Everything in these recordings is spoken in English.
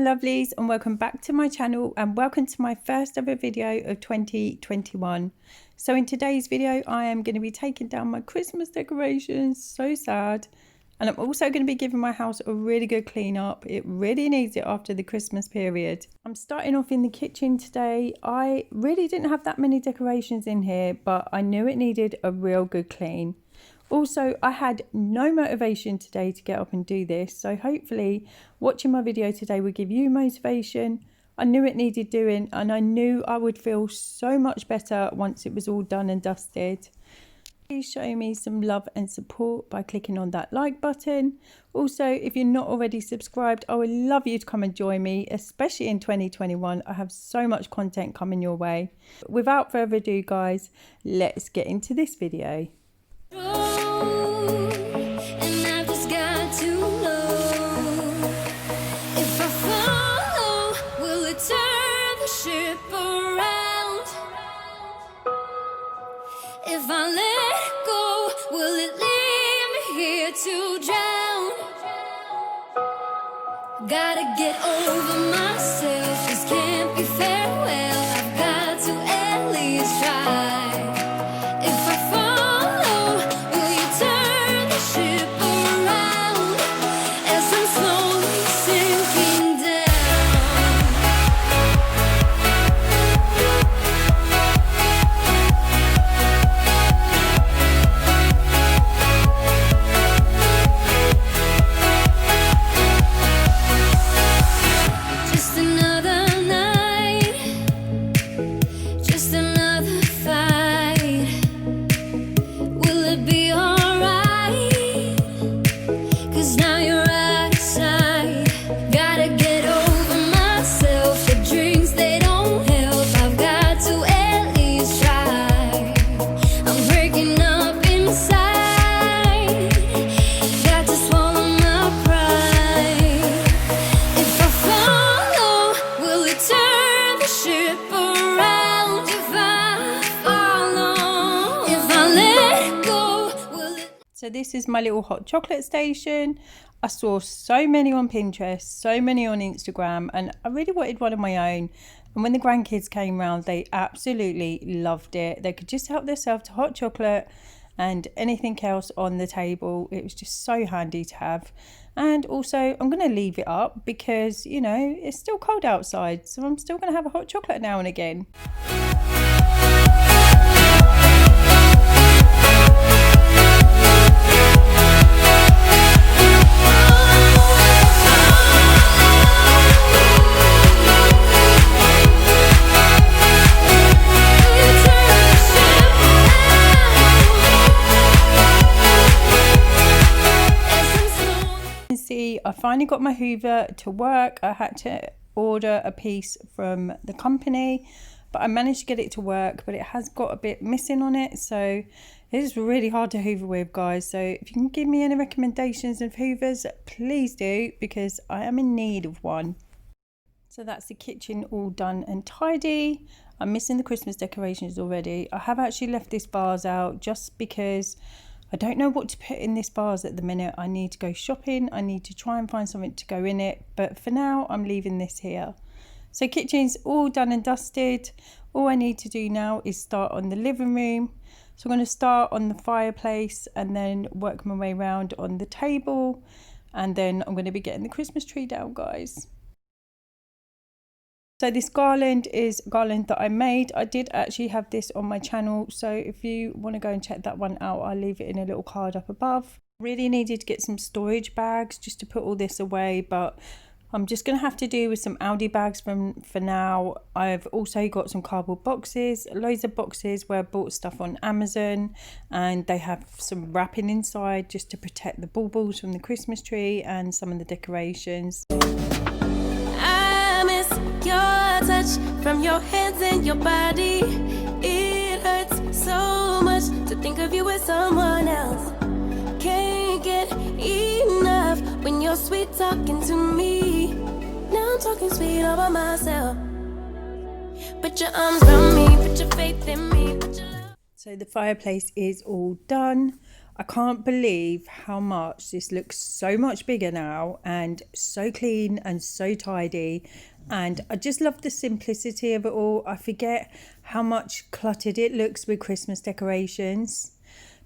lovelies, and welcome back to my channel and welcome to my first ever video of 2021. So in today's video I am going to be taking down my Christmas decorations. So sad. And I'm also going to be giving my house a really good clean up. It really needs it after the Christmas period. I'm starting off in the kitchen today. I really didn't have that many decorations in here, but I knew it needed a real good clean. Also, I had no motivation today to get up and do this, so hopefully watching my video today will give you motivation. I knew it needed doing, and I knew I would feel so much better once it was all done and dusted. Please show me some love and support by clicking on that like button. Also, if you're not already subscribed, I would love you to come and join me, especially in 2021. I have so much content coming your way. Without further ado, guys, let's get into this video. If I let go, will it leave me here to drown? Gotta get over myself, this can't be farewell. I've got to at least try. If I follow, will you turn the ship around as I'm slowly sinking down? So this is my little hot chocolate station. I saw so many on Pinterest, so many on Instagram, and I really wanted one of my own. And when the grandkids came round, they absolutely loved it. They could just help themselves to hot chocolate and anything else on the table. It was just so handy to have. And also I'm going to leave it up because, you know, it's still cold outside, so I'm still going to have a hot chocolate now and again. I finally got my Hoover to work. I had to order a piece from the company, but I managed to get it to work, but it has got a bit missing on it, so it is really hard to hoover with, guys. So if you can give me any recommendations of hoovers, please do, because I am in need of one. So that's the kitchen all done and tidy. I'm missing the Christmas decorations already. I have actually left this vase out just because I don't know what to put in this vase at the minute. I need to go shopping. I need to try and find something to go in it. But for now, I'm leaving this here. So kitchen's all done and dusted. All I need to do now is start on the living room. So I'm going to start on the fireplace and then work my way around on the table. And then I'm going to be getting the Christmas tree down, guys. So this garland is a garland that I made. I did actually have this on my channel, so if you want to go and check that one out, I'll leave it in a little card up above. Really needed to get some storage bags just to put all this away, but I'm just going to have to do with some Aldi bags for now. I've also got some cardboard boxes, loads of boxes where I bought stuff on Amazon, and they have some wrapping inside just to protect the baubles from the Christmas tree and some of the decorations. Your touch from your hands and your body, it hurts so much to think of you as someone else. Can't get enough when you're sweet talking to me. Now I'm talking sweet all by myself. Put your arms around me, put your faith in me, put your love. So the fireplace is all done. I can't believe how much this looks so much bigger now and so clean and so tidy. And I just love the simplicity of it all. I forget how much cluttered it looks with Christmas decorations.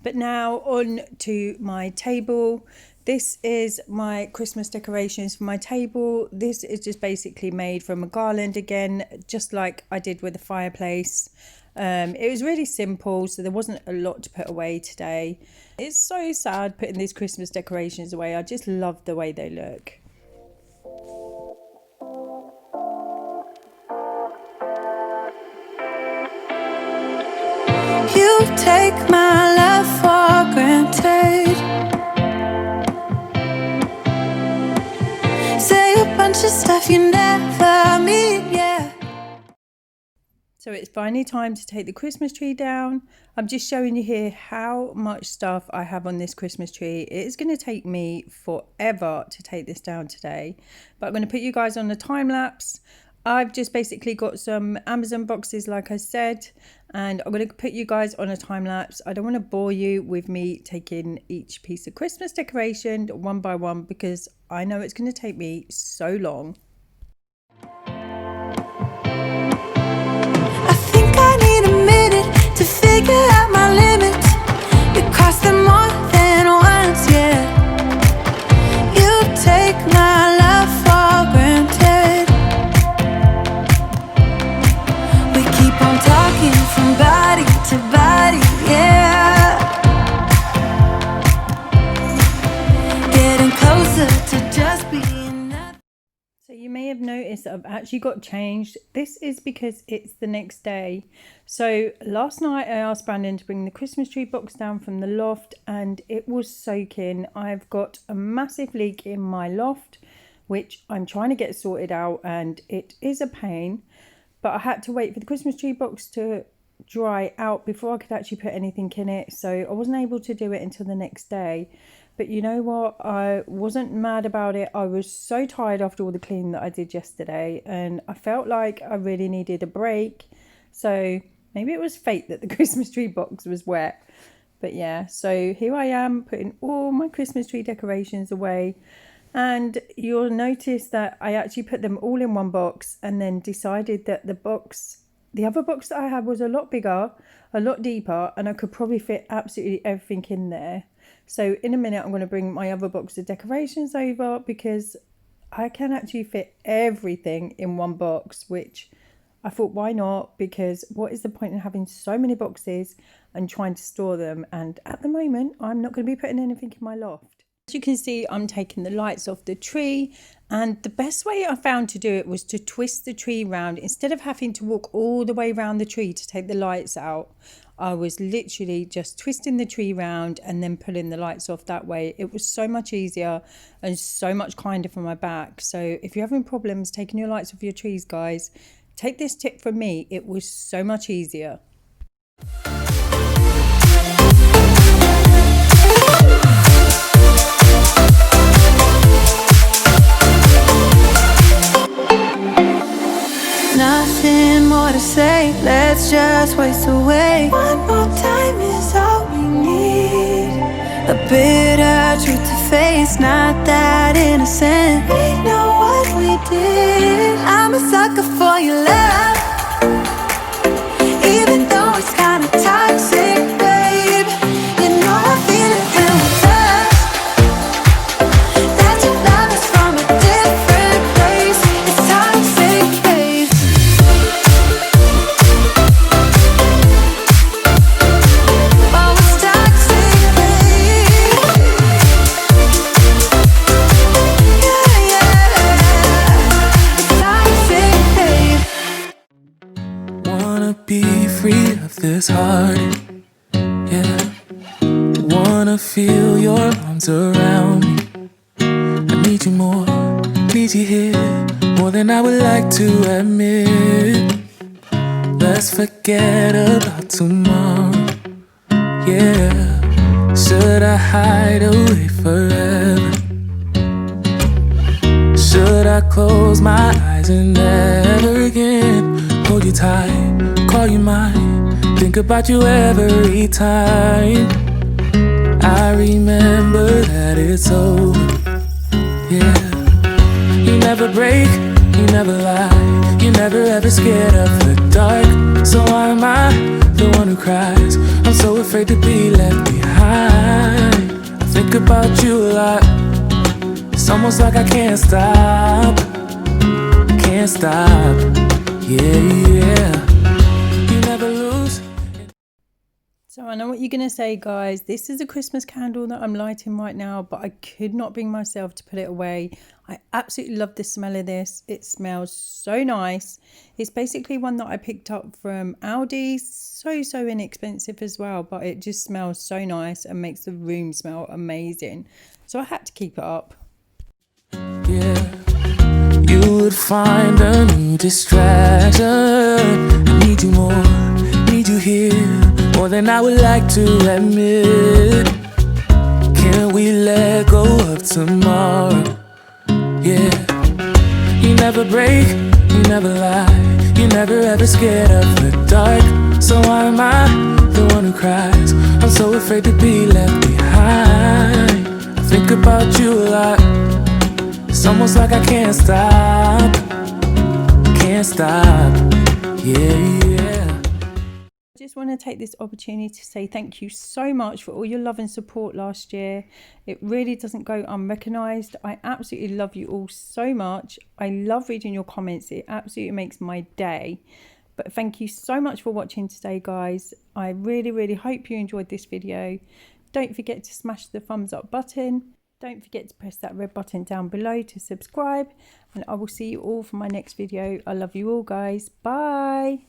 But now on to my table. This is my Christmas decorations for my table. This is just basically made from a garland again, just like I did with the fireplace. It was really simple, so there wasn't a lot to put away today. It's so sad putting these Christmas decorations away. I just love the way they look. You take my love for granted. Say a bunch of stuff you never mean, yeah. So it's finally time to take the Christmas tree down. I'm just showing you here how much stuff I have on this Christmas tree. It is going to take me forever to take this down today, but I'm going to put you guys on a time lapse. I've just basically got some Amazon boxes, like I said, and I'm going to put you guys on a time lapse. I don't want to bore you with me taking each piece of Christmas decoration one by one because I know it's going to take me so long. To figure out my limits, you cross them more than once, yeah. You take my love for granted. We keep on talking from body to body, yeah. Getting closer to just being nothing. So you may have noticed that I've actually got changed. This is because it's the next day. So last night I asked Brandon to bring the Christmas tree box down from the loft and it was soaking. I've got a massive leak in my loft, which I'm trying to get sorted out, and it is a pain. But I had to wait for the Christmas tree box to dry out before I could actually put anything in it. So I wasn't able to do it until the next day. But you know what? I wasn't mad about it. I was so tired after all the cleaning that I did yesterday, and I felt like I really needed a break. So maybe it was fate that the Christmas tree box was wet. But yeah, so here I am putting all my Christmas tree decorations away. And you'll notice that I actually put them all in one box and then decided that the other box that I had was a lot bigger, a lot deeper, and I could probably fit absolutely everything in there. So in a minute, I'm going to bring my other box of decorations over because I can actually fit everything in one box, which I thought, why not? Because what is the point in having so many boxes and trying to store them? And at the moment, I'm not going to be putting anything in my loft. As you can see, I'm taking the lights off the tree, and the best way I found to do it was to twist the tree round. Instead of having to walk all the way around the tree to take the lights out, I was literally just twisting the tree round and then pulling the lights off that way. It was so much easier and so much kinder for my back. So if you're having problems taking your lights off your trees, guys, take this tip from me. It was so much easier. Nothing more to say, let's just waste away. One more time is all we need. A bitter truth to face, not that innocent. We know what we did. I'm a sucker for your love, even though it's kinda toxic, babe. You know I feel it when we touch. That your love is from a different place. It's toxic, babe. Oh, it's toxic, babe. Yeah, yeah. It's toxic, babe. Wanna be free of this heart, yeah. Wanna feel your arms around me. I need you more, need you here, more than I would like to admit. Let's forget about tomorrow, yeah. Should I hide away forever? Should I close my eyes and never again hold you tight, call you mine, think about you every time? I remember that it's over. Yeah. You never break, you never lie, you never ever scared of the dark. So why am I the one who cries? I'm so afraid to be left behind. I think about you a lot. It's almost like I can't stop. Can't stop. Yeah. You never lose. So I know what you're going to say, guys. This is a Christmas candle that I'm lighting right now, but I could not bring myself to put it away. I absolutely love the smell of this. It smells so nice. It's basically one that I picked up from Aldi. So inexpensive as well, but it just smells so nice and makes the room smell amazing. So I had to keep it up. Yeah. You would find a new distraction. I need you more, need you here, more than I would like to admit. Can we let go of tomorrow? Yeah. You never break, you never lie, you never ever scared of the dark. So why am I the one who cries? I'm so afraid to be left behind. I think about you a lot. It's almost like I can't stop. Can't stop. Yeah. I just want to take this opportunity to say thank you so much for all your love and support last year. It really doesn't go unrecognised. I absolutely love you all so much. I love reading your comments. It absolutely makes my day. But thank you so much for watching today, guys. I really hope you enjoyed this video. Don't forget to smash the thumbs up button. Don't forget to press that red button down below to subscribe. And I will see you all for my next video. I love you all, guys. Bye.